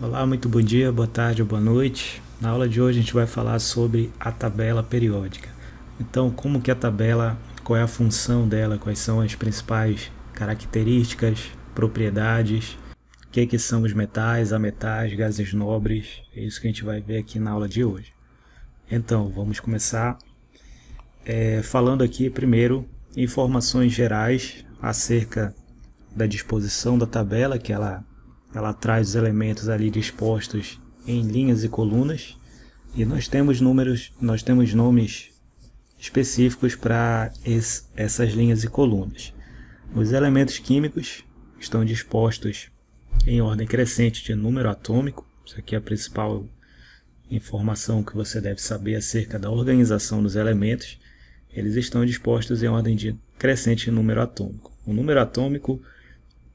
Olá, muito bom dia, boa tarde ou boa noite. Na aula de hoje a gente vai falar sobre a tabela periódica. Então, como que a tabela, qual é a função dela, quais são as principais características, propriedades, o que são os metais, ametais, gases nobres, é isso que a gente vai ver aqui na aula de hoje. Então, vamos começar falando aqui primeiro informações gerais acerca da disposição da tabela, que ela traz os elementos ali dispostos em linhas e colunas, e nós temos nomes específicos para essas linhas e colunas. Os elementos químicos estão dispostos em ordem crescente de número atômico. Isso aqui é a principal informação que você deve saber acerca da organização dos elementos. Eles estão dispostos em ordem crescente de número atômico. O número atômico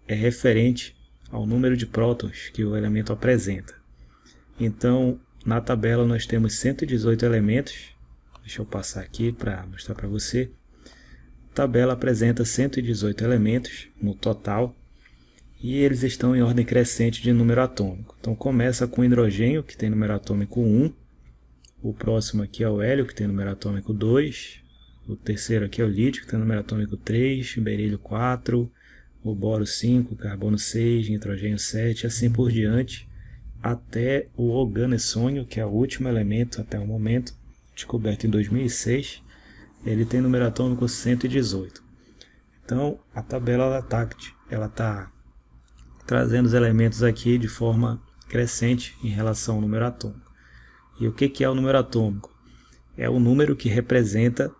é referente ao número de prótons que o elemento apresenta. Então, na tabela nós temos 118 elementos. Deixa eu passar aqui para mostrar para você. A tabela apresenta 118 elementos no total e eles estão em ordem crescente de número atômico. Então, começa com o hidrogênio, que tem número atômico 1. O próximo aqui é o hélio, que tem número atômico 2. O terceiro aqui é o lítio, que tem número atômico 3. Berílio 4. O boro 5, carbono 6, nitrogênio 7, assim por diante, até o organessônio, que é o último elemento até o momento, descoberto em 2006, ele tem número atômico 118. Então, a tabela ela está trazendo os elementos aqui de forma crescente em relação ao número atômico. E o que é o número atômico? É o número que representa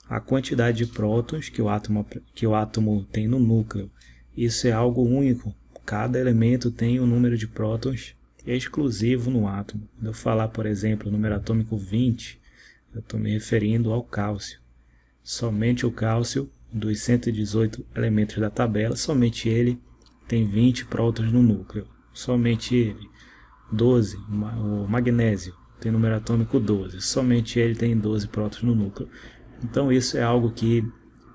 a quantidade de prótons que o átomo tem no núcleo. Isso é algo único. Cada elemento tem um número de prótons exclusivo no átomo. Quando eu falar, por exemplo, o número atômico 20, eu estou me referindo ao cálcio. Somente o cálcio, dos 118 elementos da tabela, somente ele tem 20 prótons no núcleo. Somente ele. 12, o magnésio, tem número atômico 12. Somente ele tem 12 prótons no núcleo. Então isso é algo que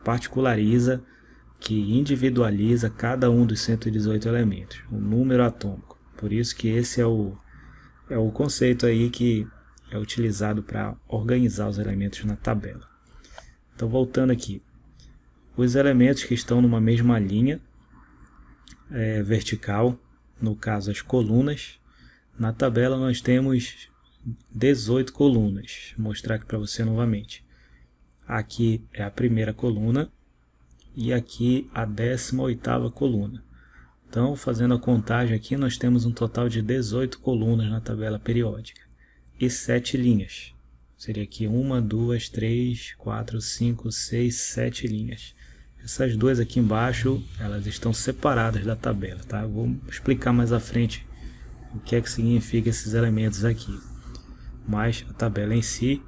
particulariza, que individualiza cada um dos 118 elementos, o número atômico. Por isso que esse é o conceito aí que é utilizado para organizar os elementos na tabela. Então, voltando aqui, os elementos que estão numa mesma linha vertical, no caso as colunas, na tabela nós temos 18 colunas. Vou mostrar aqui para você novamente. Aqui é a primeira coluna, e aqui a 18ª coluna. Então, fazendo a contagem aqui, nós temos um total de 18 colunas na tabela periódica e 7 linhas. Seria aqui 1, 2, 3, 4, 5, 6, 7 linhas. Essas duas aqui embaixo, elas estão separadas da tabela, tá? Eu vou explicar mais à frente o que significa esses elementos aqui. Mas a tabela em si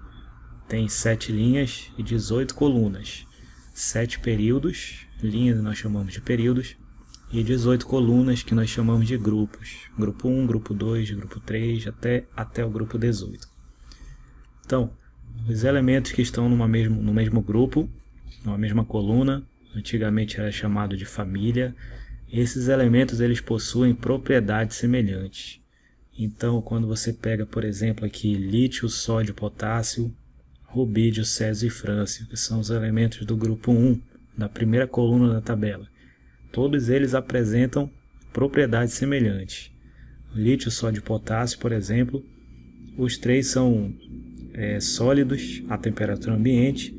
tem 7 linhas e 18 colunas. 7 períodos, linhas nós chamamos de períodos, e 18 colunas que nós chamamos de grupos. Grupo 1, grupo 2, grupo 3, até o grupo 18. Então, os elementos que estão no mesmo grupo, numa mesma coluna, antigamente era chamado de família. Esses elementos eles possuem propriedades semelhantes. Então, quando você pega, por exemplo, aqui lítio, sódio, potássio, rubídio, césio e frâncio, que são os elementos do grupo 1, da primeira coluna da tabela. Todos eles apresentam propriedades semelhantes. Lítio, sódio e potássio, por exemplo, os três são sólidos à temperatura ambiente,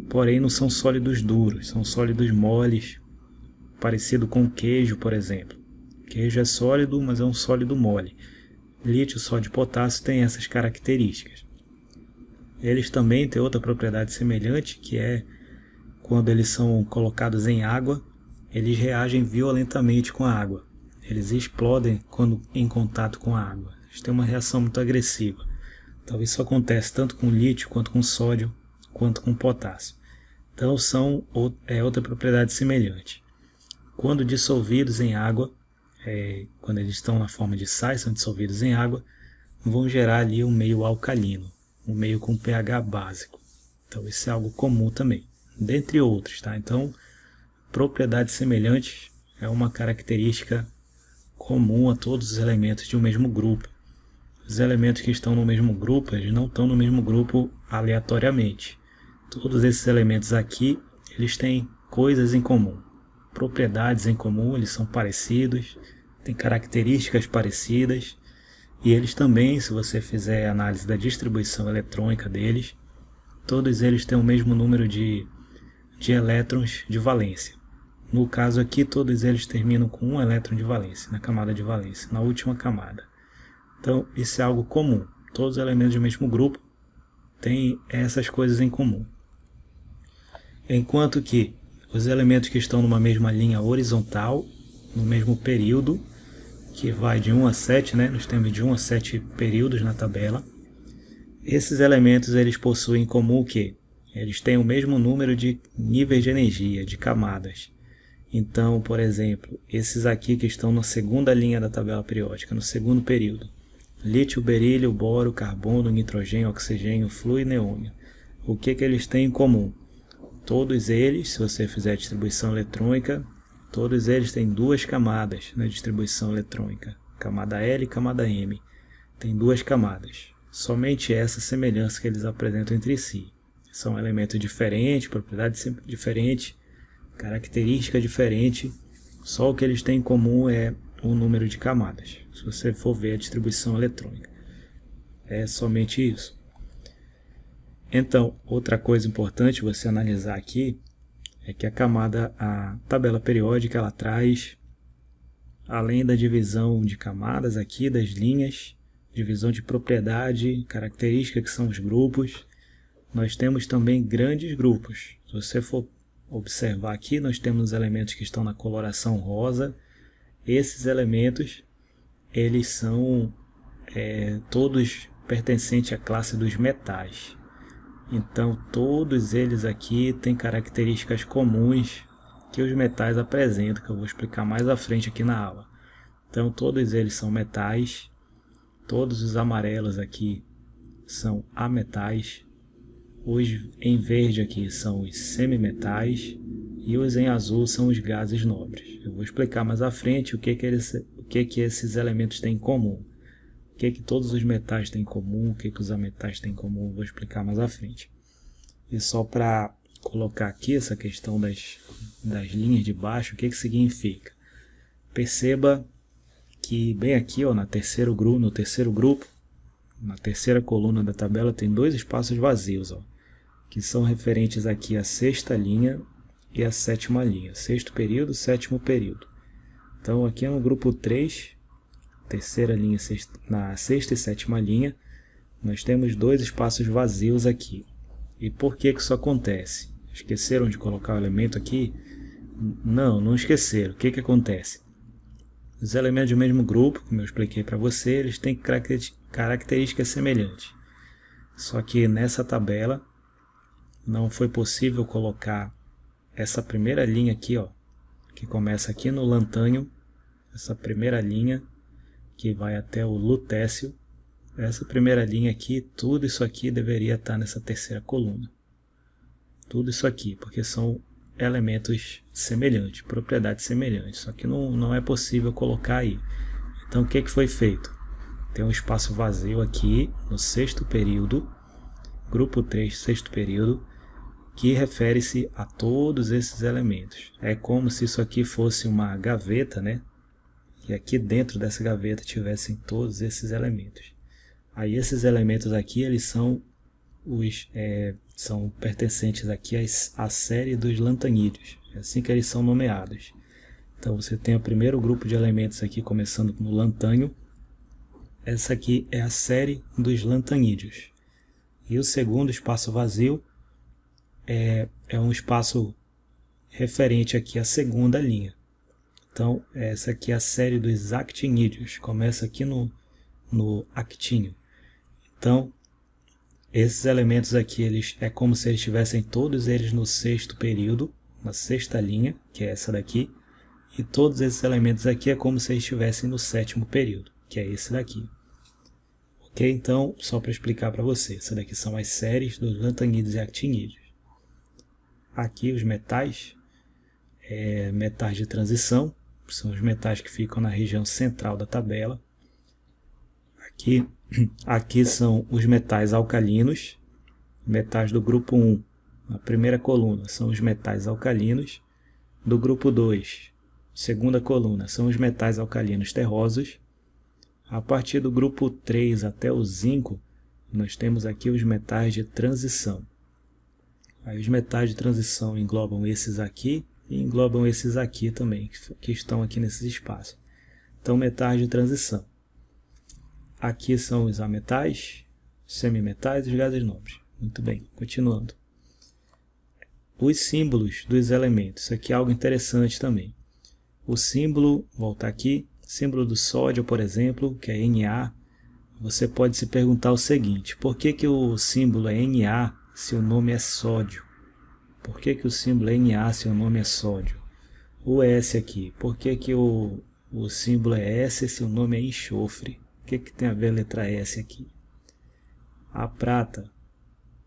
porém não são sólidos duros, são sólidos moles, parecido com queijo, por exemplo. Queijo é sólido, mas é um sólido mole. Lítio, sódio e potássio têm essas características. Eles também têm outra propriedade semelhante, que é quando eles são colocados em água, eles reagem violentamente com a água. Eles explodem quando em contato com a água. Eles têm uma reação muito agressiva. Então isso acontece tanto com lítio, quanto com sódio, quanto com potássio. Então é outra propriedade semelhante. Quando dissolvidos em água, quando eles estão na forma de sais, são dissolvidos em água, vão gerar ali um meio alcalino. Um meio com pH básico. Então isso é algo comum também, dentre outros, tá? Então, propriedades semelhantes é uma característica comum a todos os elementos de um mesmo grupo. Os elementos que estão no mesmo grupo, eles não estão no mesmo grupo aleatoriamente. Todos esses elementos aqui, eles têm coisas em comum, propriedades em comum, eles são parecidos, têm características parecidas, e eles também, se você fizer análise da distribuição eletrônica deles, todos eles têm o mesmo número de elétrons de valência. No caso aqui, todos eles terminam com um elétron de valência, na camada de valência, na última camada. Então, isso é algo comum. Todos os elementos do mesmo grupo têm essas coisas em comum. Enquanto que os elementos que estão numa mesma linha horizontal, no mesmo período, que vai de 1 a 7, né? Nós temos de 1 a 7 períodos na tabela. Esses elementos eles possuem em comum o quê? Eles têm o mesmo número de níveis de energia, de camadas. Então, por exemplo, esses aqui que estão na segunda linha da tabela periódica, no segundo período. Lítio, berílio, boro, carbono, nitrogênio, oxigênio, flúor e neônio. O que eles têm em comum? Todos eles, se você fizer a distribuição eletrônica, todos eles têm duas camadas na distribuição eletrônica. Camada L e camada M. Tem duas camadas. Somente essa semelhança que eles apresentam entre si. São elementos diferentes, propriedades diferentes, característica diferente, só o que eles têm em comum é o número de camadas, se você for ver a distribuição eletrônica. É somente isso. Então, outra coisa importante você analisar aqui é que a tabela periódica, ela traz, além da divisão de camadas aqui, das linhas, divisão de propriedade, característica que são os grupos, nós temos também grandes grupos. Se você for observar aqui, nós temos os elementos que estão na coloração rosa. Esses elementos, eles são todos pertencentes à classe dos metais. Então, todos eles aqui têm características comuns que os metais apresentam, que eu vou explicar mais à frente aqui na aula. Então, todos eles são metais. Todos os amarelos aqui são ametais. Os em verde aqui são os semimetais e os em azul são os gases nobres. Eu vou explicar mais à frente o que esses elementos têm em comum. O que todos os metais têm em comum, o que os ametais têm em comum, eu vou explicar mais à frente. E só para colocar aqui essa questão das linhas de baixo, o que significa? Perceba que bem aqui, ó, no terceiro grupo, na terceira coluna da tabela, tem dois espaços vazios, ó, que são referentes aqui à sexta linha e à sétima linha. Sexto período, sétimo período. Então, aqui no grupo 3, terceira linha, na sexta e sétima linha, nós temos dois espaços vazios aqui. E por que isso acontece? Esqueceram de colocar o elemento aqui? Não esqueceram. O que acontece? Os elementos do mesmo grupo, como eu expliquei para você, eles têm características semelhantes. Só que nessa tabela não foi possível colocar essa primeira linha aqui, ó, que começa aqui no lantânio, essa primeira linha que vai até o lutécio. Essa primeira linha aqui, tudo isso aqui deveria estar nessa terceira coluna. Tudo isso aqui, porque são elementos semelhantes, propriedades semelhantes, só que não é possível colocar aí. Então o que foi feito? Tem um espaço vazio aqui no sexto período, grupo 3, sexto período, que refere-se a todos esses elementos. É como se isso aqui fosse uma gaveta, né? E aqui dentro dessa gaveta tivessem todos esses elementos. Aí esses elementos aqui, eles são pertencentes aqui à série dos lantanídeos. É assim que eles são nomeados. Então você tem o primeiro grupo de elementos aqui começando no lantânio. Essa aqui é a série dos lantanídeos. E o segundo espaço vazio é um espaço referente aqui à segunda linha. Então essa aqui é a série dos actinídeos. Começa aqui no actínio. Então esses elementos aqui, é como se eles estivessem todos eles no sexto período, na sexta linha, que é essa daqui, e todos esses elementos aqui é como se eles estivessem no sétimo período, que é esse daqui. Ok? Então, só para explicar para você, essa daqui são as séries dos lantanídeos e actinídeos. Aqui os metais, metais de transição, são os metais que ficam na região central da tabela. Aqui são os metais alcalinos, metais do grupo 1, na primeira coluna são os metais alcalinos, do grupo 2, segunda coluna, são os metais alcalinos terrosos. A partir do grupo 3 até o zinco, nós temos aqui os metais de transição. Aí os metais de transição englobam esses aqui e englobam esses aqui também, que estão aqui nesses espaços. Então, metais de transição. Aqui são os ametais, semimetais e os gases nobres. Muito bem, continuando. Os símbolos dos elementos. Isso aqui é algo interessante também. O símbolo, voltar aqui, símbolo do sódio, por exemplo, que é Na, você pode se perguntar o seguinte: por que o símbolo é Na se o nome é sódio? Por que o símbolo é Na se o nome é sódio? O S aqui, por que o símbolo é S se o nome é enxofre? O que tem a ver a letra S aqui? A prata.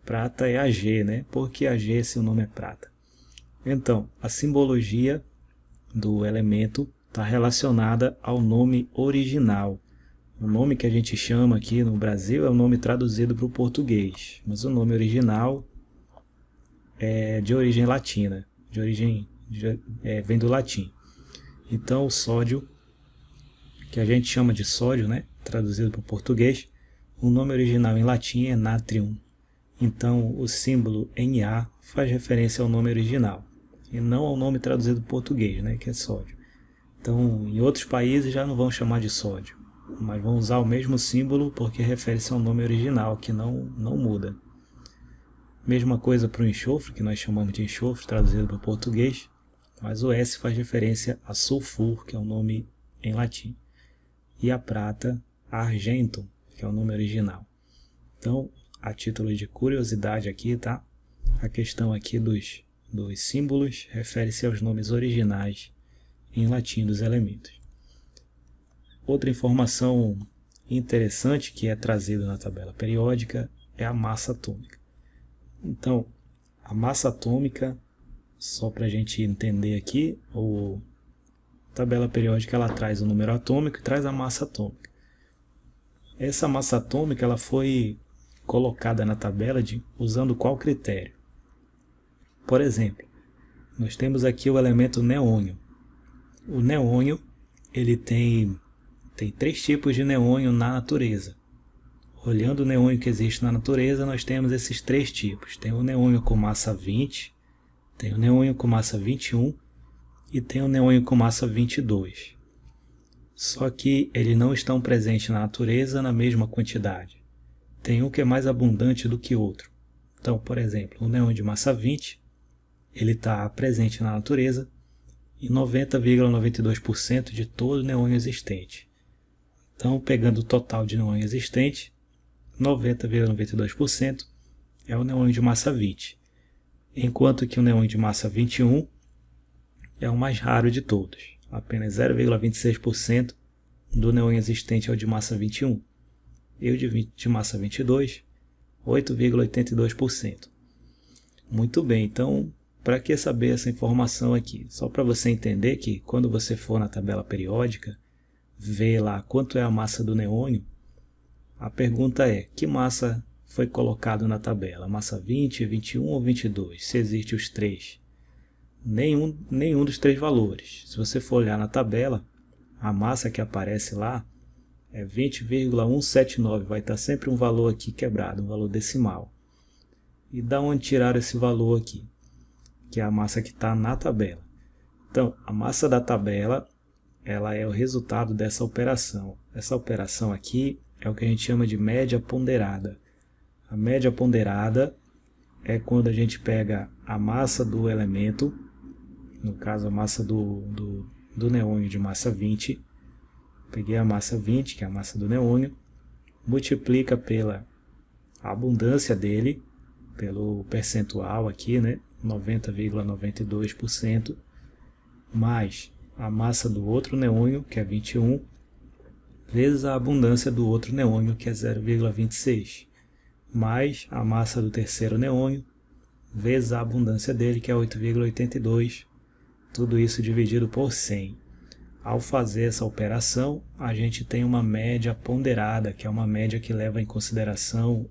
Prata é Ag, né? Por que Ag se o nome é prata? Então, a simbologia do elemento está relacionada ao nome original. O nome que a gente chama aqui no Brasil é o nome traduzido para o português, mas o nome original é de origem latina, vem do latim. Então o sódio, que a gente chama de sódio, né, traduzido para o português, o nome original em latim é natrium. Então o símbolo Na faz referência ao nome original e não ao nome traduzido para o português, né, que é sódio. Então, em outros países já não vão chamar de sódio, mas vão usar o mesmo símbolo porque refere-se ao nome original, que não muda. Mesma coisa para o enxofre, que nós chamamos de enxofre, traduzido para o português, mas o S faz referência a sulfur, que é o nome em latim. E a prata, argentum, que é o nome original. Então, a título de curiosidade aqui, tá? A questão aqui dos símbolos refere-se aos nomes originais em latim dos elementos. Outra informação interessante que é trazida na tabela periódica é a massa atômica. Então, a massa atômica, só para a gente entender aqui, a tabela periódica ela traz o número atômico e traz a massa atômica. Essa massa atômica ela foi colocada na tabela usando qual critério? Por exemplo, nós temos aqui o elemento neônio. O neônio ele tem 3 tipos de neônio na natureza. Olhando o neônio que existe na natureza, nós temos esses 3 tipos. Tem o neônio com massa 20, tem o neônio com massa 21 e tem o neônio com massa 22. Só que eles não estão presentes na natureza na mesma quantidade. Tem um que é mais abundante do que outro. Então, por exemplo, o neônio de massa 20, ele está presente na natureza em 90,92% de todo o neônio existente. Então, pegando o total de neônio existente, 90,92% é o neônio de massa 20, enquanto que o neônio de massa 21 é o mais raro de todos. Apenas 0,26% do neônio existente é o de massa 21, e o de massa 22, 8,82%. Muito bem, então, para que saber essa informação aqui? Só para você entender que quando você for na tabela periódica, ver lá quanto é a massa do neônio, a pergunta é, que massa foi colocado na tabela? Massa 20, 21 ou 22? Se existe os 3? Nenhum dos 3 valores. Se você for olhar na tabela, a massa que aparece lá é 20,179. Vai estar sempre um valor aqui quebrado, um valor decimal. E da onde tiraram esse valor aqui? Que é a massa que está na tabela. Então, a massa da tabela ela é o resultado dessa operação. Essa operação aqui é o que a gente chama de média ponderada. A média ponderada é quando a gente pega a massa do elemento, no caso a massa do neônio de massa 20, peguei a massa 20, que é a massa do neônio, multiplica pela abundância dele, pelo percentual aqui, né, 90,92%, mais a massa do outro neônio, que é 21, vezes a abundância do outro neônio, que é 0,26, mais a massa do terceiro neônio, vezes a abundância dele, que é 8,82, tudo isso dividido por 100. Ao fazer essa operação, a gente tem uma média ponderada, que é uma média que leva em consideração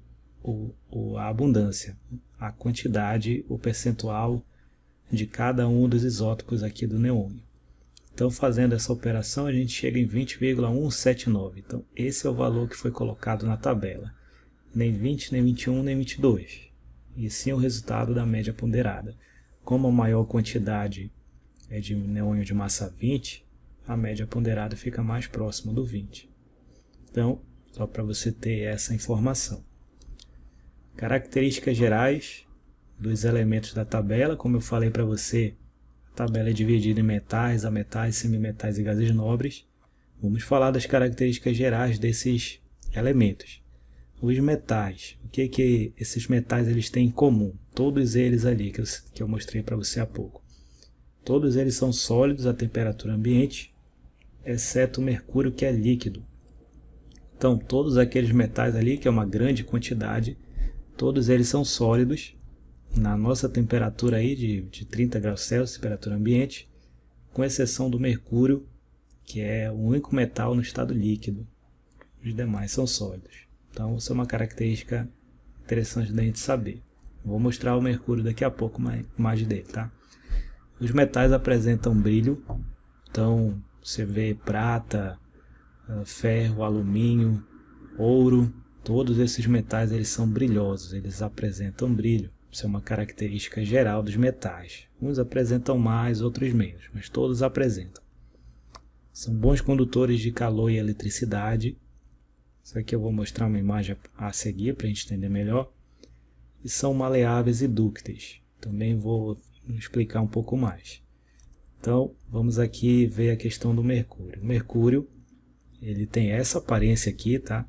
a abundância, a quantidade, o percentual de cada um dos isótopos aqui do neônio. Então, fazendo essa operação, a gente chega em 20,179. Então, esse é o valor que foi colocado na tabela. Nem 20, nem 21, nem 22. E sim o resultado da média ponderada. Como a maior quantidade é de neônio de massa 20, a média ponderada fica mais próxima do 20. Então, só para você ter essa informação. Características gerais dos elementos da tabela. Como eu falei para você, a tabela é dividida em metais, ametais, semimetais e gases nobres. Vamos falar das características gerais desses elementos. Os metais, o que esses metais eles têm em comum? Todos eles ali que eu mostrei para você há pouco. Todos eles são sólidos a temperatura ambiente, exceto o mercúrio, que é líquido. Então, todos aqueles metais ali, que é uma grande quantidade, todos eles são sólidos na nossa temperatura aí de 30 graus Celsius, temperatura ambiente, com exceção do mercúrio, que é o único metal no estado líquido. Os demais são sólidos. Então, isso é uma característica interessante da gente saber. Vou mostrar o mercúrio daqui a pouco, uma imagem dele, tá? Os metais apresentam brilho, então você vê prata, ferro, alumínio, ouro, todos esses metais eles são brilhosos, eles apresentam brilho. Isso é uma característica geral dos metais. Uns apresentam mais, outros menos, mas todos apresentam. São bons condutores de calor e eletricidade. Isso aqui eu vou mostrar uma imagem a seguir para a gente entender melhor. E são maleáveis e dúcteis. Também vou explicar um pouco mais. Então, vamos aqui ver a questão do mercúrio. O mercúrio, ele tem essa aparência aqui, tá?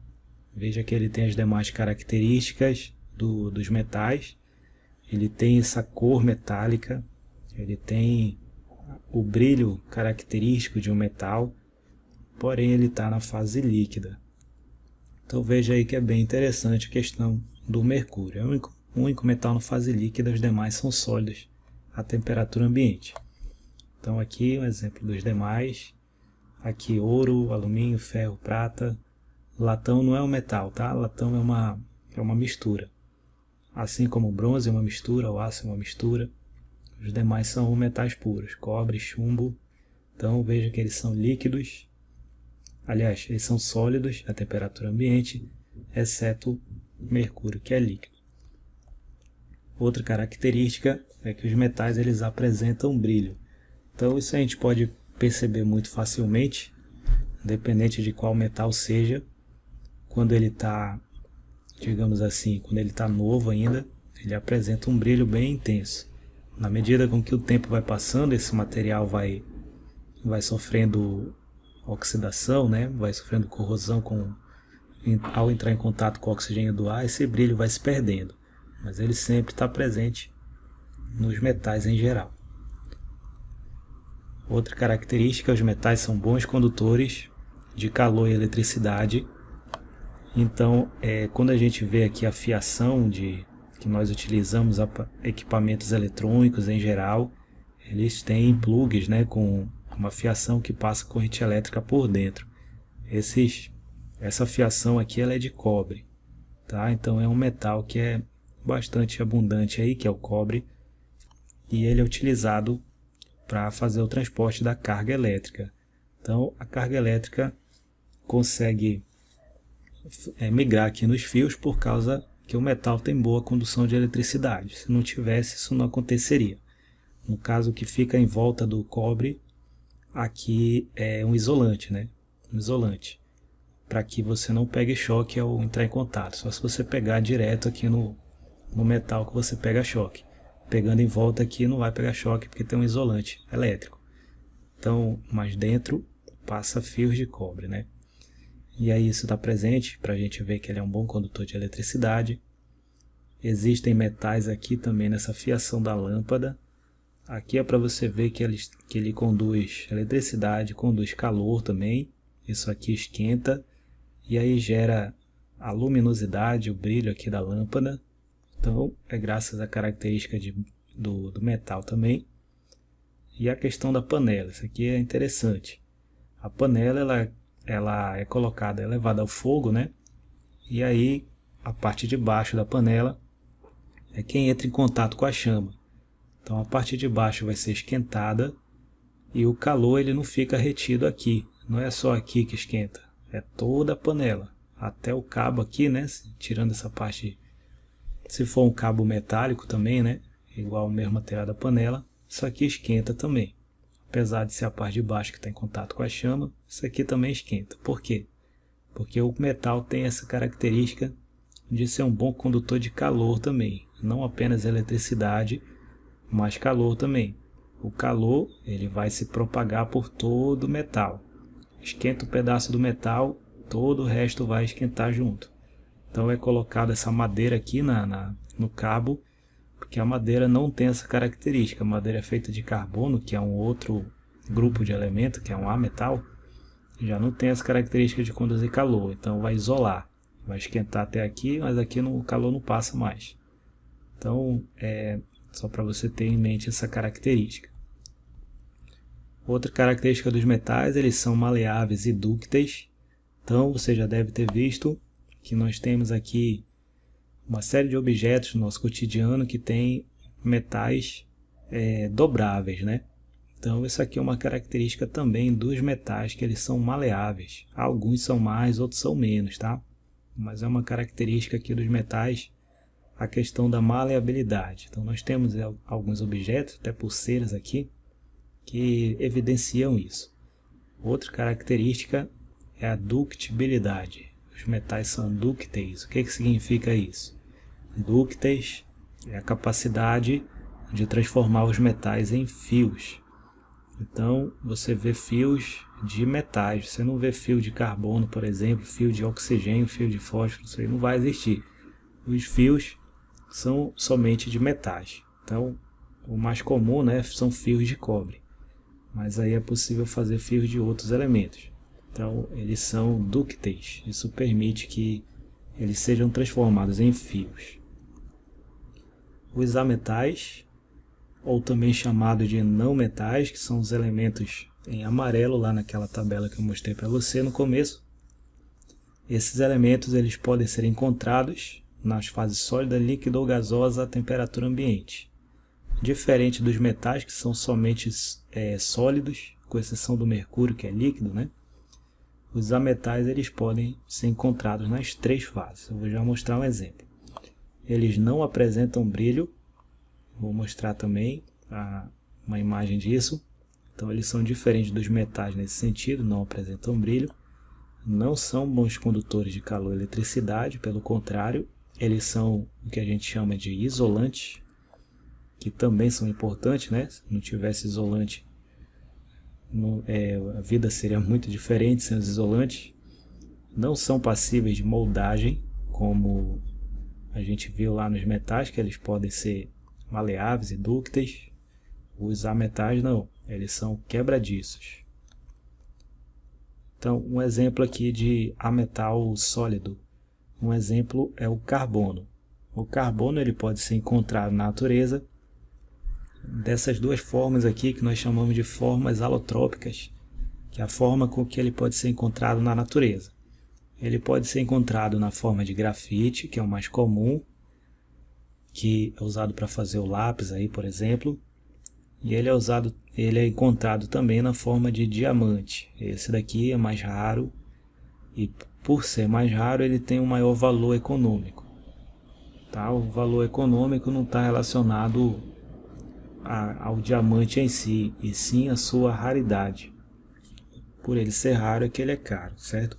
Veja que ele tem as demais características dos metais. Ele tem essa cor metálica, ele tem o brilho característico de um metal, porém ele está na fase líquida. Então veja aí que é bem interessante a questão do mercúrio. É o único metal na fase líquida, os demais são sólidos a temperatura ambiente. Então aqui um exemplo dos demais. Aqui ouro, alumínio, ferro, prata. Latão não é um metal, tá? Latão é uma mistura. Assim como o bronze é uma mistura, o aço é uma mistura. Os demais são metais puros, cobre, chumbo. Então veja que eles são líquidos. Aliás, eles são sólidos a temperatura ambiente, exceto mercúrio, que é líquido. Outra característica é que os metais eles apresentam brilho. Então isso a gente pode perceber muito facilmente, independente de qual metal seja, quando ele está, digamos assim, quando ele está novo ainda, ele apresenta um brilho bem intenso. Na medida com que o tempo vai passando, esse material vai sofrendo oxidação, né? Vai sofrendo corrosão ao entrar em contato com o oxigênio do ar, esse brilho vai se perdendo. Mas ele sempre está presente nos metais em geral. Outra característica, os metais são bons condutores de calor e eletricidade. Então, quando a gente vê aqui a fiação que nós utilizamos equipamentos eletrônicos em geral, eles têm plugs, né, com uma fiação que passa corrente elétrica por dentro. Essa fiação aqui ela é de cobre, tá? Então é um metal que é bastante abundante aí, que é o cobre, e ele é utilizado para fazer o transporte da carga elétrica. Então a carga elétrica consegue migrar aqui nos fios por causa que o metal tem boa condução de eletricidade. Se não tivesse, isso não aconteceria. No caso, o que fica em volta do cobre, aqui é um isolante, né? Um isolante, para que você não pegue choque ao entrar em contato. Só se você pegar direto aqui no metal que você pega choque. Pegando em volta aqui não vai pegar choque porque tem um isolante elétrico. Então, mas dentro passa fios de cobre, né? E aí isso está presente para a gente ver que ele é um bom condutor de eletricidade. Existem metais aqui também nessa fiação da lâmpada. Aqui é para você ver que ele conduz eletricidade, conduz calor também. Isso aqui esquenta e aí gera a luminosidade, o brilho aqui da lâmpada. Então é graças à característica do metal também. E a questão da panela, isso aqui é interessante. A panela ela é colocada, é levada ao fogo, né? E aí a parte de baixo da panela é quem entra em contato com a chama. Então a parte de baixo vai ser esquentada e o calor ele não fica retido aqui. Não é só aqui que esquenta, é toda a panela, até o cabo aqui, né? Tirando essa parte, se for um cabo metálico também, né? Igual o mesmo material da panela, isso aqui esquenta também. Apesar de ser a parte de baixo que está em contato com a chama, isso aqui também esquenta. Por quê? Porque o metal tem essa característica de ser um bom condutor de calor também. Não apenas eletricidade, mas calor também. O calor ele vai se propagar por todo o metal. Esquenta um pedaço do metal, todo o resto vai esquentar junto. Então é colocada essa madeira aqui no cabo, porque a madeira não tem essa característica. A madeira é feita de carbono, que é um outro grupo de elemento, que é um ametal, já não tem essa característica de conduzir calor, então vai isolar, vai esquentar até aqui, mas aqui o calor não passa mais. Então só para você ter em mente essa característica. Outra característica dos metais, eles são maleáveis e dúcteis. Então você já deve ter visto que nós temos aqui uma série de objetos no nosso cotidiano que tem metais dobráveis, né? Então isso aqui é uma característica também dos metais, que eles são maleáveis. Alguns são mais, outros são menos, tá? Mas é uma característica aqui dos metais, a questão da maleabilidade. Então nós temos alguns objetos, até pulseiras aqui, que evidenciam isso. Outra característica é a ductibilidade. Os metais são dúcteis. O que significa isso? Dúcteis é a capacidade de transformar os metais em fios. Então você vê fios de metais, você não vê fio de carbono, por exemplo, fio de oxigênio, fio de fósforo, isso aí não vai existir. Os fios são somente de metais. Então o mais comum, né, são fios de cobre, mas aí é possível fazer fios de outros elementos. Então eles são dúcteis, isso permite que eles sejam transformados em fios. Os ametais, ou também chamado de não metais, que são os elementos em amarelo lá naquela tabela que eu mostrei para você no começo. Esses elementos eles podem ser encontrados nas fases sólida, líquida ou gasosa a temperatura ambiente. Diferente dos metais, que são somente sólidos, com exceção do mercúrio, que é líquido, né? Os ametais eles podem ser encontrados nas três fases. Eu vou já mostrar um exemplo. Eles não apresentam brilho. Vou mostrar também uma imagem disso. Então eles são diferentes dos metais nesse sentido, não apresentam brilho. Não são bons condutores de calor e eletricidade, pelo contrário, eles são o que a gente chama de isolantes, que também são importantes, né? Se não tivesse isolante, a vida seria muito diferente sem os isolantes. Não são passíveis de moldagem, como a gente viu lá nos metais, que eles podem ser maleáveis e dúcteis. Os ametais não, eles são quebradiços. Então, um exemplo aqui de ametal sólido. Um exemplo é o carbono. O carbono ele pode ser encontrado na natureza dessas duas formas aqui, que nós chamamos de formas alotrópicas, que é a forma com que ele pode ser encontrado na natureza. Ele pode ser encontrado na forma de grafite, que é o mais comum, que é usado para fazer o lápis aí, por exemplo. E ele é encontrado também na forma de diamante. Esse daqui é mais raro e por ser mais raro ele tem um maior valor econômico. Tá? O valor econômico não está relacionado ao diamante em si, e sim a sua raridade. Por ele ser raro é que ele é caro, certo?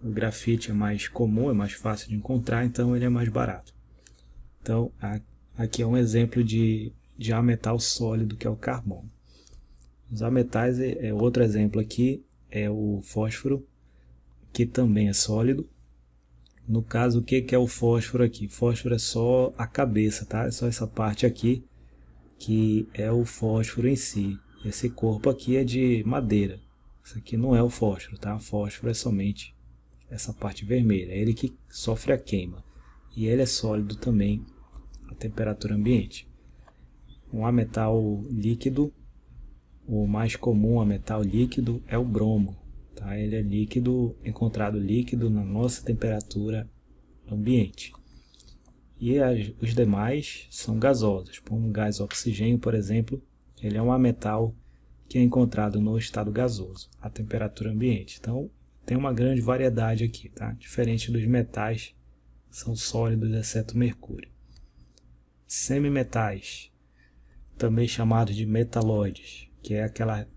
O grafite é mais comum, é mais fácil de encontrar, então ele é mais barato. Então aqui é um exemplo de ametal sólido, que é o carbono. Os ametais, outro exemplo aqui é o fósforo, que também é sólido. No caso, o que é o fósforo aqui? Fósforo é só a cabeça, tá? É só essa parte aqui que é o fósforo em si. Esse corpo aqui é de madeira. Isso aqui não é o fósforo, tá? O fósforo é somente essa parte vermelha. É ele que sofre a queima. E ele é sólido também a temperatura ambiente. Um ametal líquido, o mais comum ametal líquido é o bromo. tá? Ele é líquido, encontrado líquido na nossa temperatura ambiente. E os demais são gasosos. Como o gás oxigênio, por exemplo, ele é um ametal que é encontrado no estado gasoso, à temperatura ambiente. Então, tem uma grande variedade aqui, tá? Diferente dos metais, são sólidos, exceto o mercúrio. Semimetais, também chamados de metalóides, que é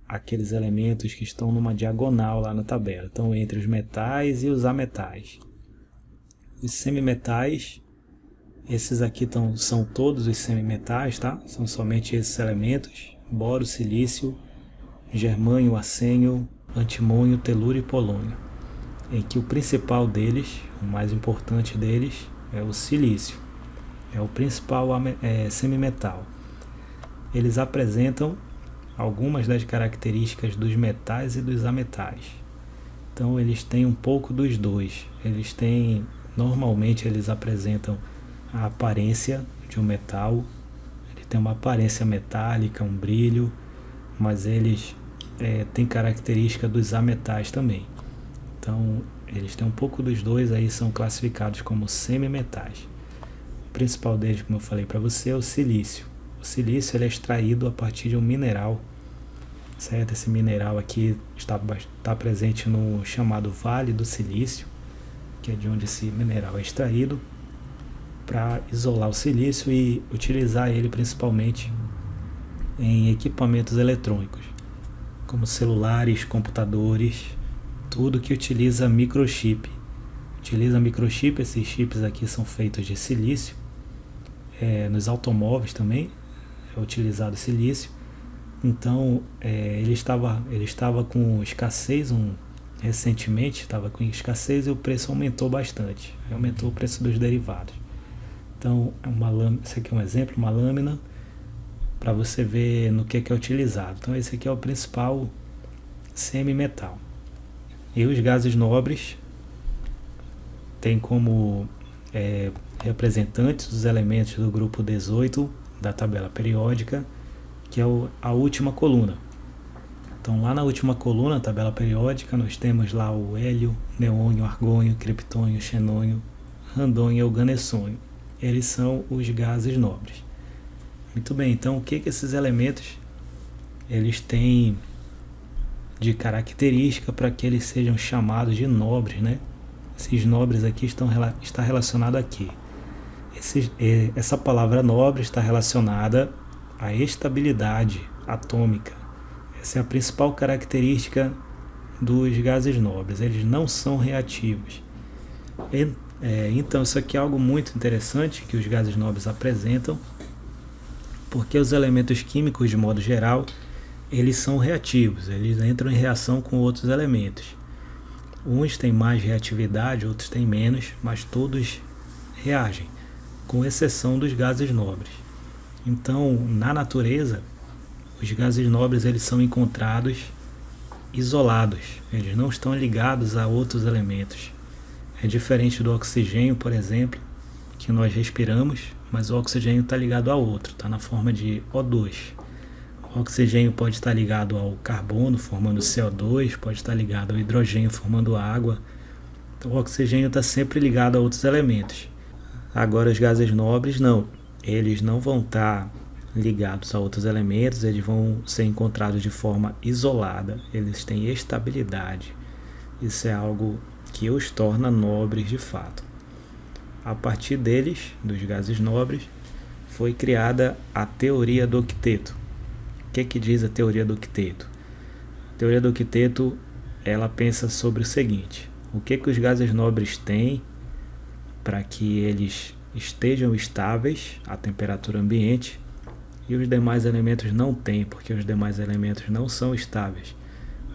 aqueles elementos que estão numa diagonal lá na tabela. Então, entre os metais e os ametais. Os semimetais, esses aqui são todos os semimetais, tá? São somente esses elementos: boro, silício, germânio, arsênio, antimônio, telúrio e polônio. Em que o principal deles, o mais importante deles, é o silício. É o principal semimetal. Eles apresentam algumas das características dos metais e dos ametais. Então eles têm um pouco dos dois. Normalmente eles apresentam a aparência de um metal, ele tem uma aparência metálica, um brilho, mas eles têm característica dos ametais também. Então eles têm um pouco dos dois, aí são classificados como semimetais. O principal deles, como eu falei para você, é o silício. O silício ele é extraído a partir de um mineral, certo? Esse mineral aqui está presente no chamado Vale do Silício, que é de onde esse mineral é extraído, para isolar o silício e utilizar ele principalmente em equipamentos eletrônicos, como celulares, computadores, tudo que utiliza microchip. Esses chips aqui são feitos de silício. Nos automóveis também é utilizado silício. Então ele estava com escassez recentemente, estava com escassez e o preço aumentou bastante. Aumentou o preço dos derivados. Então esse aqui é um exemplo, uma lâmina, para você ver no que é utilizado. Então esse aqui é o principal semimetal. E os gases nobres têm como representantes os elementos do grupo 18 da tabela periódica, que é a última coluna. Então lá na última coluna, tabela periódica, nós temos lá o hélio, neônio, argônio, criptônio, xenônio, randônio e o ganesônio. Eles são os gases nobres. Muito bem, então o que esses elementos eles têm de característica para que eles sejam chamados de nobres, né? Esses nobres aqui está relacionado aqui. Essa palavra nobre está relacionada à estabilidade atômica. Essa é a principal característica dos gases nobres. Eles não são reativos. Então isso aqui é algo muito interessante que os gases nobres apresentam, porque os elementos químicos, de modo geral, eles são reativos, eles entram em reação com outros elementos. Uns têm mais reatividade, outros têm menos, mas todos reagem, com exceção dos gases nobres. Então, na natureza, os gases nobres eles são encontrados isolados, eles não estão ligados a outros elementos. É diferente do oxigênio, por exemplo, que nós respiramos, mas o oxigênio está ligado a outro, está na forma de O2. O oxigênio pode estar ligado ao carbono, formando CO2, pode estar ligado ao hidrogênio, formando água. Então, o oxigênio está sempre ligado a outros elementos. Agora, os gases nobres, não. Eles não vão estar ligados a outros elementos, eles vão ser encontrados de forma isolada. Eles têm estabilidade. Isso é algo que os torna nobres de fato. A partir deles, dos gases nobres, foi criada a teoria do octeto. O que diz a teoria do octeto? A teoria do octeto, ela pensa sobre o seguinte: o que os gases nobres têm para que eles estejam estáveis à temperatura ambiente e os demais elementos não têm, porque os demais elementos não são estáveis.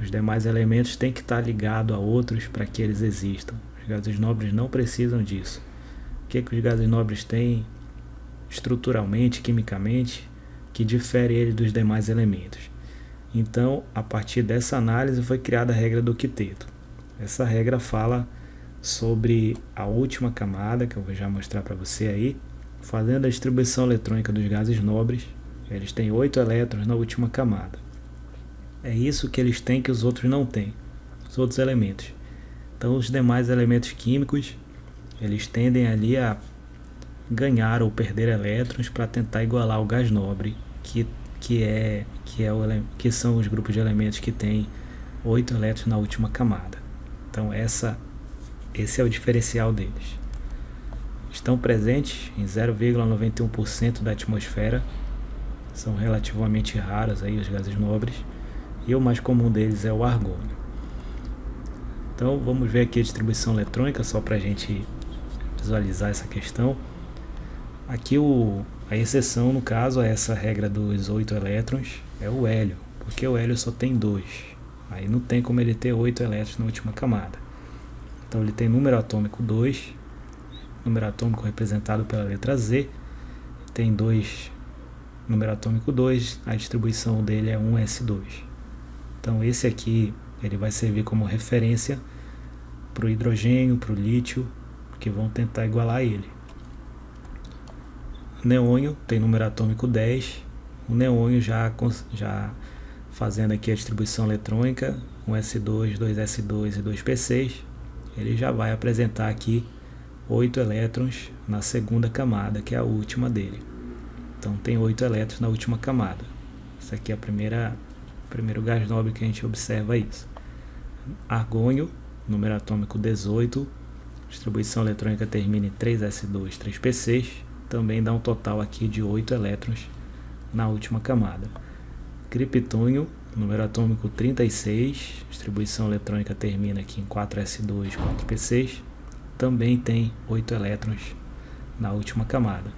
Os demais elementos têm que estar ligados a outros para que eles existam. Os gases nobres não precisam disso. O que os gases nobres têm estruturalmente, quimicamente, que difere ele dos demais elementos? Então, a partir dessa análise foi criada a regra do octeto. Essa regra fala sobre a última camada, que eu vou já mostrar para você aí. Fazendo a distribuição eletrônica dos gases nobres, eles têm 8 elétrons na última camada. É isso que eles têm que os outros não têm. os outros elementos. Então os demais elementos químicos, eles tendem ali a ganhar ou perder elétrons para tentar igualar o gás nobre, que são os grupos de elementos que têm 8 elétrons na última camada. Então esse é o diferencial deles. Estão presentes em 0,91% da atmosfera, são relativamente raros aí os gases nobres, e o mais comum deles é o argônio. Então vamos ver aqui a distribuição eletrônica, só para a gente visualizar essa questão. Aqui a exceção, no caso, a essa regra dos 8 elétrons é o hélio, porque o hélio só tem 2. Aí não tem como ele ter 8 elétrons na última camada. Então ele tem número atômico 2, número atômico representado pela letra Z, tem 2, número atômico 2, a distribuição dele é 1s2. Então esse aqui ele vai servir como referência para o hidrogênio, para o lítio, que vão tentar igualar ele. O neônio tem número atômico 10, o neônio já fazendo aqui a distribuição eletrônica, 1s2, 2s2 e 2p6, ele já vai apresentar aqui 8 elétrons na segunda camada, que é a última dele. Então tem 8 elétrons na última camada. Essa aqui é o primeiro gás nobre que a gente observa isso. Argônio, número atômico 18, distribuição eletrônica termina em 3s2, 3p6, também dá um total aqui de 8 elétrons na última camada. Criptônio, número atômico 36, distribuição eletrônica termina aqui em 4s2, 4p6, também tem 8 elétrons na última camada.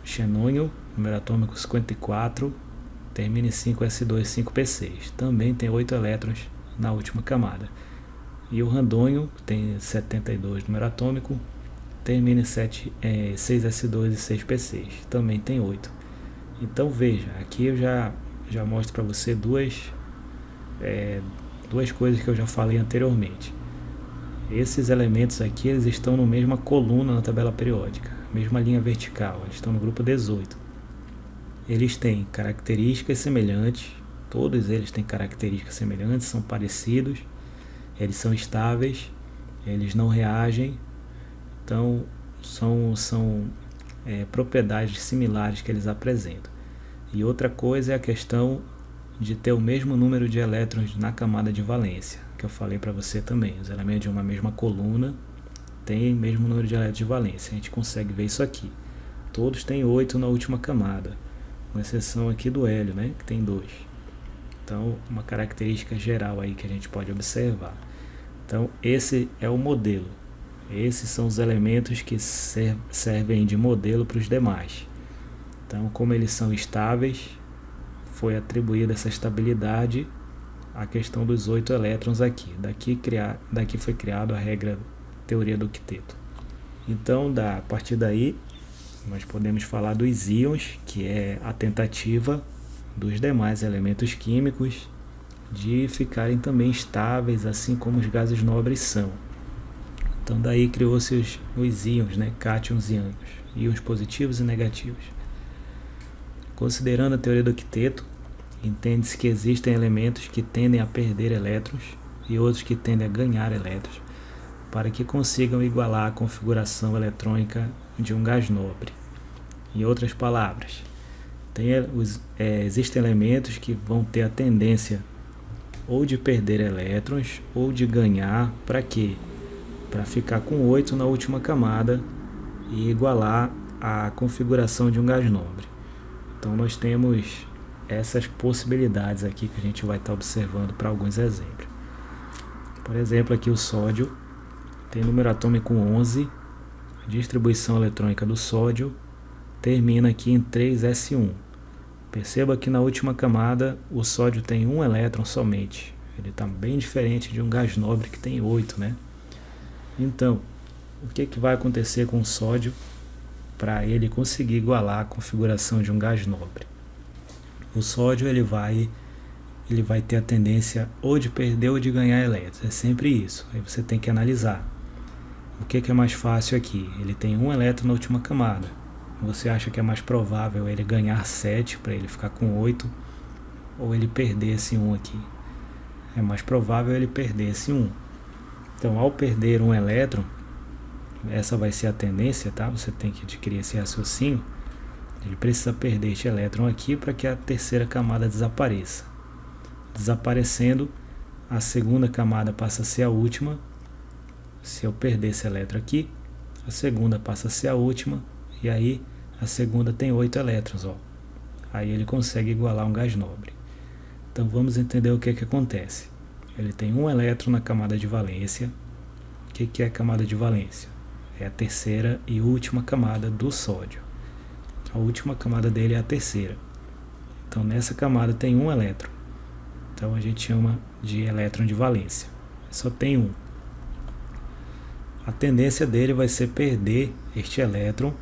Xenônio, número atômico 54, termina em 5s2, 5p6, também tem 8 elétrons na última camada. E o randônio tem 72 número atômico, termina em 6s2 e 6p6, também tem 8. Então veja, aqui eu já mostro para você duas coisas que eu já falei anteriormente. Esses elementos aqui, eles estão na mesma coluna na tabela periódica, mesma linha vertical, eles estão no grupo 18. Eles têm características semelhantes, todos eles têm características semelhantes, são parecidos, eles são estáveis, eles não reagem, então são propriedades similares que eles apresentam. E outra coisa é a questão de ter o mesmo número de elétrons na camada de valência, que eu falei para você também. Os elementos de uma mesma coluna têm o mesmo número de elétrons de valência, a gente consegue ver isso aqui. Todos têm 8 na última camada, com exceção aqui do hélio, né, que tem 2. Então, uma característica geral aí que a gente pode observar. Então, esse é o modelo. Esses são os elementos que servem de modelo para os demais. Então, como eles são estáveis, foi atribuída essa estabilidade à questão dos 8 elétrons aqui. Daqui foi criada a regra teoria do octeto. Então, a partir daí, nós podemos falar dos íons, que é a tentativa dos demais elementos químicos de ficarem também estáveis, assim como os gases nobres são. Então daí criou-se os íons, né, cátions e ânions, íons positivos e negativos. Considerando a teoria do octeto, entende-se que existem elementos que tendem a perder elétrons e outros que tendem a ganhar elétrons, para que consigam igualar a configuração eletrônica de um gás nobre. Em outras palavras, existem elementos que vão ter a tendência ou de perder elétrons ou de ganhar. Para quê? Para ficar com 8 na última camada e igualar a configuração de um gás nobre. Então nós temos essas possibilidades aqui que a gente vai estar observando para alguns exemplos. Por exemplo, aqui o sódio tem número atômico 11, a distribuição eletrônica do sódio termina aqui em 3s1. Perceba que na última camada o sódio tem 1 elétron somente. Ele está bem diferente de um gás nobre que tem 8, né? Então, o que vai acontecer com o sódio para ele conseguir igualar a configuração de um gás nobre? O sódio ele vai ter a tendência ou de perder ou de ganhar elétrons. É sempre isso. Aí você tem que analisar. O que é mais fácil aqui? Ele tem 1 elétron na última camada. Você acha que é mais provável ele ganhar 7 para ele ficar com 8 ou ele perder esse 1 aqui? é mais provável ele perder esse 1. Então, ao perder um elétron, essa vai ser a tendência, tá? Você tem que adquirir esse raciocínio. Ele precisa perder este elétron aqui para que a terceira camada desapareça. Desaparecendo, a segunda camada passa a ser a última. Se eu perder esse elétron aqui, a segunda passa a ser a última, e aí a segunda tem 8 elétrons, ó. Aí ele consegue igualar um gás nobre. Então vamos entender o que acontece. Ele tem um elétron na camada de valência. O que é a camada de valência? É a terceira e última camada do sódio. A última camada dele é a terceira. Então nessa camada tem um elétron. Então a gente chama de elétron de valência. Só tem um. A tendência dele vai ser perder este elétron.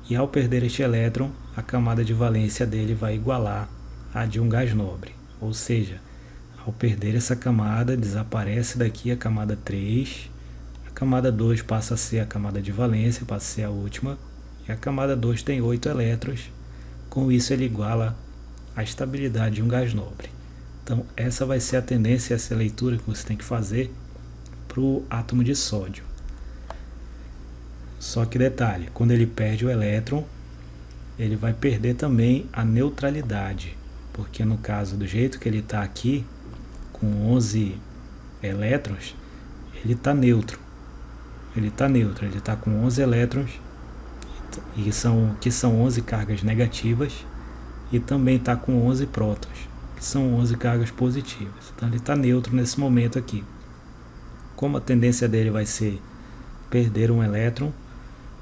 E ao perder este elétron, a camada de valência dele vai igualar a de um gás nobre. Ou seja, ao perder essa camada, desaparece daqui a camada 3. A camada 2 passa a ser a camada de valência, passa a ser a última. E a camada 2 tem 8 elétrons. Com isso ele iguala a estabilidade de um gás nobre. Então essa vai ser a tendência, essa leitura que você tem que fazer para o átomo de sódio. Só que detalhe, quando ele perde o elétron, ele vai perder também a neutralidade. Porque no caso, do jeito que ele está aqui, com 11 elétrons, ele está neutro. Ele está com 11 elétrons, que são 11 cargas negativas, e também está com 11 prótons, que são 11 cargas positivas. Então ele está neutro nesse momento aqui. Como a tendência dele vai ser perder um elétron,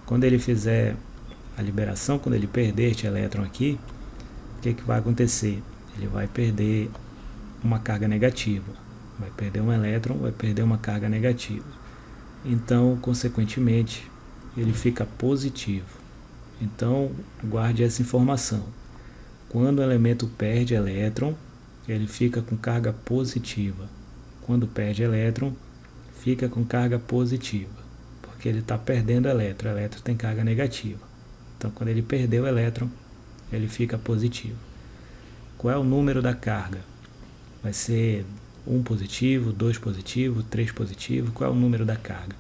quando ele fizer a liberação, quando ele perder este elétron aqui, o que vai acontecer? Ele vai perder uma carga negativa. Vai perder um elétron, vai perder uma carga negativa. Então, consequentemente, ele fica positivo. Então, guarde essa informação. Quando o elemento perde elétron, ele fica com carga positiva. Quando perde elétron, fica com carga positiva. Porque ele está perdendo elétron. O elétron tem carga negativa. Então, quando ele perdeu o elétron, ele fica positivo. Qual é o número da carga? Vai ser 1 positivo, 2 positivo, 3 positivo. Qual é o número da carga?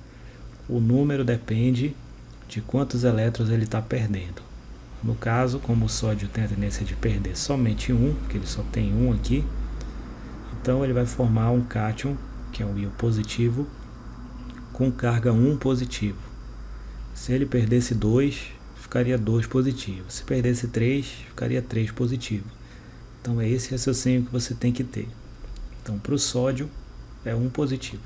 O número depende de quantos elétrons ele está perdendo. No caso, como o sódio tem a tendência de perder somente um, porque ele só tem um aqui, então ele vai formar um cátion, que é um íon positivo, com carga 1 positivo. Se ele perdesse 2, ficaria 2 positivo. Se perdesse 3, ficaria 3 positivo. Então é esse raciocínio que você tem que ter. Então para o sódio é 1 positivo.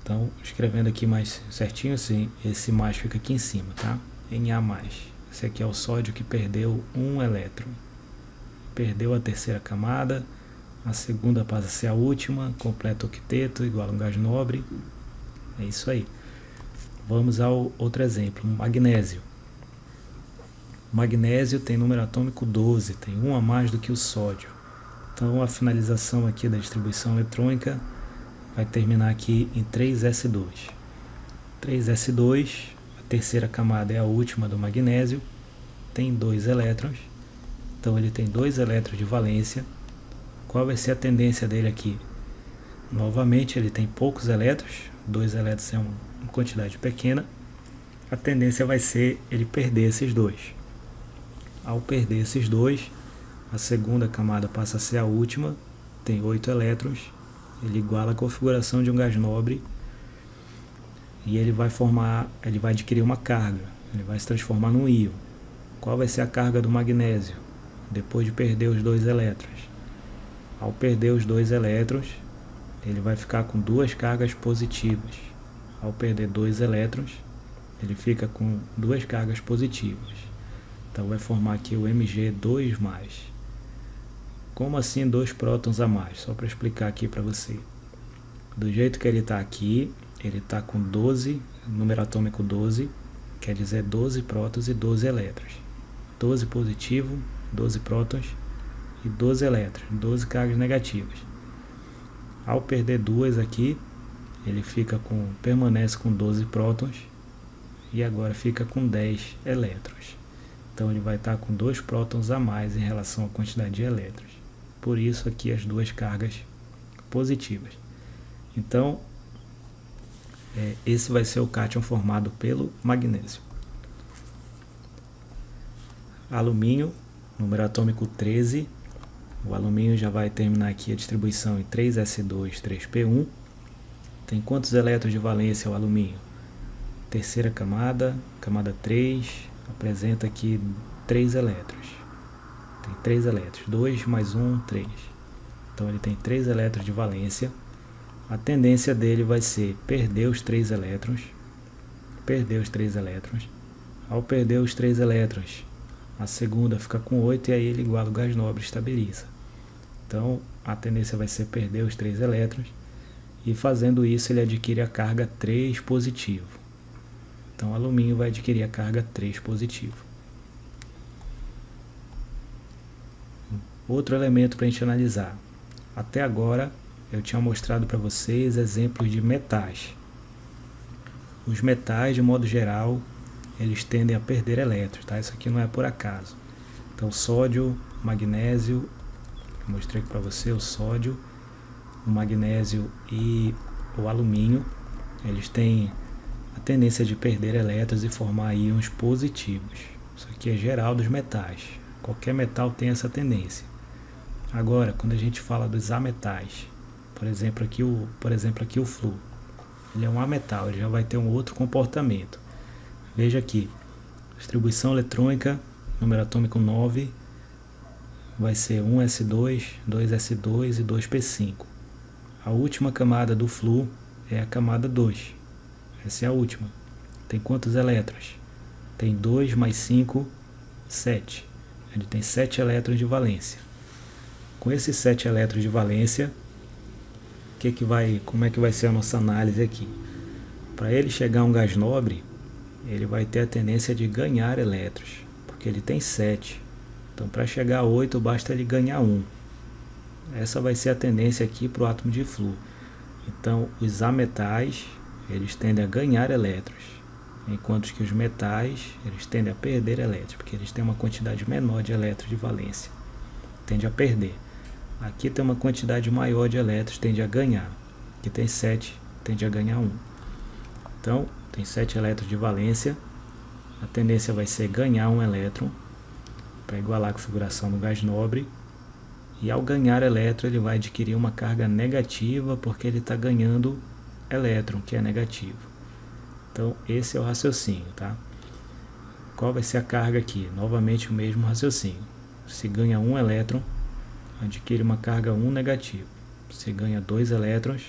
Então escrevendo aqui mais certinho assim, esse mais fica aqui em cima, tá? Na+. Esse aqui é o sódio que perdeu um elétron. Perdeu a terceira camada, a segunda passa a ser a última, completa o octeto, igual a um gás nobre. É isso aí. Vamos ao outro exemplo, magnésio. O magnésio tem número atômico 12, tem um a mais do que o sódio. Então a finalização aqui da distribuição eletrônica vai terminar aqui em 3s2. 3s2, a terceira camada é a última do magnésio, tem 2 elétrons. Então ele tem 2 elétrons de valência. Qual vai ser a tendência dele aqui? Novamente ele tem poucos elétrons, 2 elétrons é uma quantidade pequena. A tendência vai ser ele perder esses 2. Ao perder esses 2, a segunda camada passa a ser a última, tem 8 elétrons, ele iguala a configuração de um gás nobre e ele vai adquirir uma carga, ele vai se transformar num íon. Qual vai ser a carga do magnésio depois de perder os 2 elétrons? Ao perder os 2 elétrons, ele vai ficar com 2 cargas positivas. Ao perder 2 elétrons, ele fica com 2 cargas positivas. Então vai formar aqui o Mg2+. Como assim 2 prótons a mais? Só para explicar aqui para você. Do jeito que ele está aqui, ele está com 12, número atômico 12, quer dizer 12 prótons e 12 elétrons. 12 positivo, 12 prótons e 12 elétrons, 12 cargas negativas. Ao perder 2 aqui, ele permanece com 12 prótons e agora fica com 10 elétrons. Então ele vai estar com 2 prótons a mais em relação à quantidade de elétrons. por isso aqui as duas cargas positivas. Então, esse vai ser o cátion formado pelo magnésio. Alumínio, número atômico 13. O alumínio já vai terminar aqui a distribuição em 3s2, 3p1. Tem quantos elétrons de valência o alumínio? Terceira camada, camada 3, apresenta aqui 3 elétrons. Tem 3 elétrons, 2 mais 1, 3. Então ele tem 3 elétrons de valência. A tendência dele vai ser perder os 3 elétrons. Ao perder os 3 elétrons, a segunda fica com 8 e aí ele iguala o gás nobre, estabiliza. Então a tendência vai ser perder os 3 elétrons. E fazendo isso ele adquire a carga 3 positivo. Então o alumínio vai adquirir a carga 3 positivo. Outro elemento para a gente analisar. Até agora eu tinha mostrado para vocês exemplos de metais. Os metais, de modo geral, eles tendem a perder elétrons, tá? Isso aqui não é por acaso. Então sódio, magnésio, mostrei aqui para você o sódio, o magnésio e o alumínio, eles têm a tendência de perder elétrons e formar íons positivos. Isso aqui é geral dos metais. Qualquer metal tem essa tendência. Agora, quando a gente fala dos ametais, por exemplo aqui o flúor, ele é um ametal, ele já vai ter um outro comportamento. Veja aqui, distribuição eletrônica, número atômico 9, vai ser 1s2, 2s2 e 2p5. A última camada do flúor é a camada 2. Essa é a última. Tem quantos elétrons? Tem 2 mais 5, 7. Ele tem 7 elétrons de valência. Com esses 7 elétrons de valência, como é que vai ser a nossa análise aqui? Para ele chegar a um gás nobre, ele vai ter a tendência de ganhar elétrons, porque ele tem 7. Então para chegar a 8 basta ele ganhar 1. Essa vai ser a tendência aqui para o átomo de flúor. Então os ametais, eles tendem a ganhar elétrons, enquanto que os metais, eles tendem a perder elétrons, porque eles têm uma quantidade menor de elétrons de valência, tende a perder. Aqui tem uma quantidade maior de elétrons, tende a ganhar. Aqui tem 7, tende a ganhar 1. Então tem 7 elétrons de valência, a tendência vai ser ganhar um elétron, para igualar a configuração do gás nobre. E ao ganhar elétron, ele vai adquirir uma carga negativa, porque ele está ganhando elétron, que é negativo. Então, esse é o raciocínio, tá? Qual vai ser a carga aqui? Novamente o mesmo raciocínio. Se ganha um elétron, adquire uma carga 1 negativa. Se ganha 2 elétrons,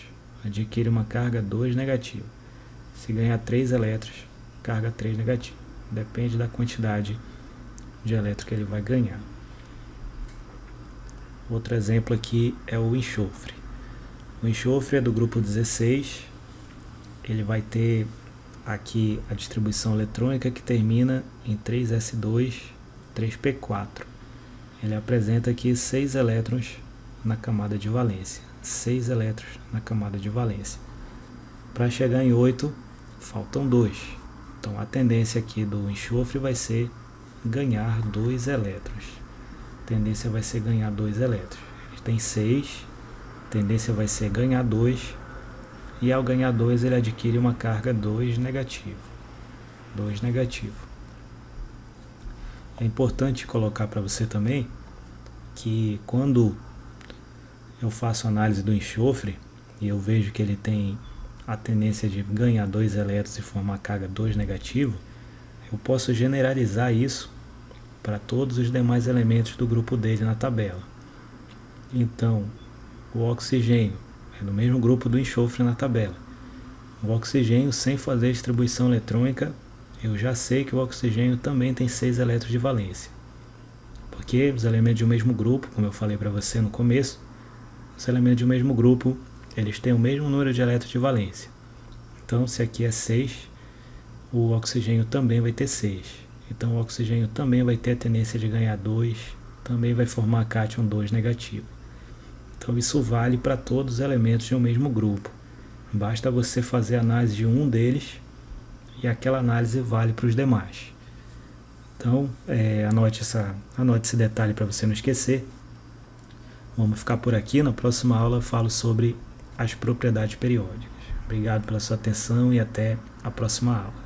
adquire uma carga 2 negativa. Se ganhar 3 elétrons, carga 3 negativa. Depende da quantidade de elétrons que ele vai ganhar. Outro exemplo aqui é o enxofre. O enxofre é do grupo 16. Ele vai ter aqui a distribuição eletrônica que termina em 3s2, 3p4. Ele apresenta aqui 6 elétrons na camada de valência. 6 elétrons na camada de valência. Para chegar em 8, faltam 2. Então a tendência aqui do enxofre vai ser ganhar 2 elétrons. A tendência vai ser ganhar 2 elétrons. Ele tem 6, a tendência vai ser ganhar 2, e ao ganhar 2 ele adquire uma carga 2 negativo. 2 negativo. É importante colocar para você também que quando eu faço análise do enxofre e eu vejo que ele tem a tendência de ganhar 2 elétrons e formar carga 2 negativo, eu posso generalizar isso para todos os demais elementos do grupo dele na tabela. Então, o oxigênio é do mesmo grupo do enxofre na tabela. O oxigênio, sem fazer distribuição eletrônica, eu já sei que o oxigênio também tem 6 elétrons de valência. Porque os elementos do mesmo grupo, como eu falei para você no começo, os elementos do mesmo grupo, eles têm o mesmo número de elétrons de valência. Então, se aqui é 6, o oxigênio também vai ter 6. Então o oxigênio também vai ter a tendência de ganhar 2, também vai formar cátion 2 negativo. Então isso vale para todos os elementos de um mesmo grupo. Basta você fazer a análise de um deles e aquela análise vale para os demais. Então anote esse detalhe para você não esquecer. Vamos ficar por aqui. Na próxima aula eu falo sobre as propriedades periódicas. Obrigado pela sua atenção e até a próxima aula.